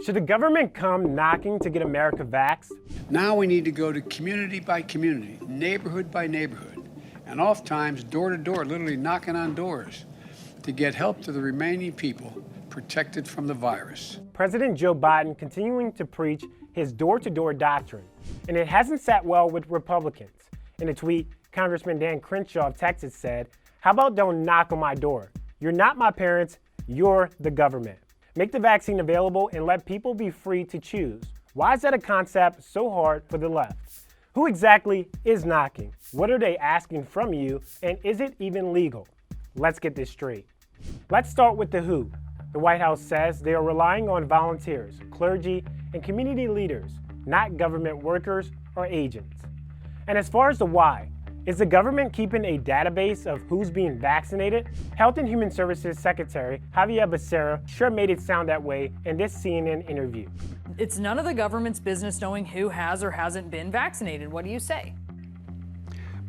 Should the government come knocking to get America vaxxed? Now we need to go to community by community, neighborhood by neighborhood, and oftentimes door to door, literally knocking on doors to get help to the remaining people protected from the virus. President Joe Biden continuing to preach his door-to-door doctrine, and it hasn't sat well with Republicans. In a tweet, Congressman Dan Crenshaw of Texas said, "How about don't knock on my door? You're not my parents, you're the government. Make the vaccine available and let people be free to choose." Why is that a concept so hard for the left? Who exactly is knocking? What are they asking from you? And is it even legal? Let's get this straight. Let's start with the who. The White House says they are relying on volunteers, clergy, and community leaders, not government workers or agents. And as far as the why, is the government keeping a database of who's being vaccinated? Health and Human Services Secretary Javier Becerra sure made it sound that way in this CNN interview. It's none of the government's business knowing who has or hasn't been vaccinated. What do you say?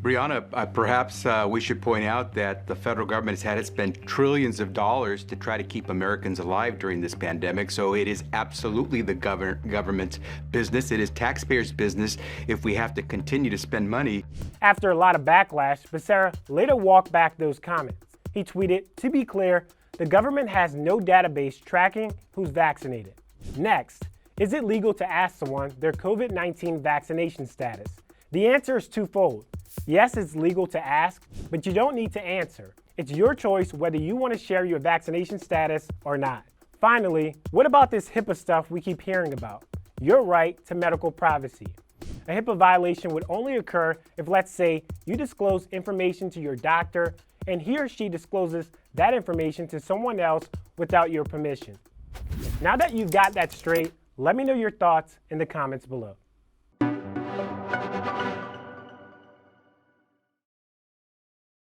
Brianna, perhaps we should point out that the federal government has had to spend trillions of dollars to try to keep Americans alive during this pandemic, so it is absolutely the government's business. It is taxpayers' business if we have to continue to spend money. After a lot of backlash, Becerra later walked back those comments. He tweeted, "To be clear, the government has no database tracking who's vaccinated." Next, is it legal to ask someone their COVID-19 vaccination status? The answer is twofold. Yes, it's legal to ask, but you don't need to answer. It's your choice whether you want to share your vaccination status or not. Finally, what about this HIPAA stuff we keep hearing about? Your right to medical privacy. A HIPAA violation would only occur if, let's say, you disclose information to your doctor and he or she discloses that information to someone else without your permission. Now that you've got that straight, let me know your thoughts in the comments below.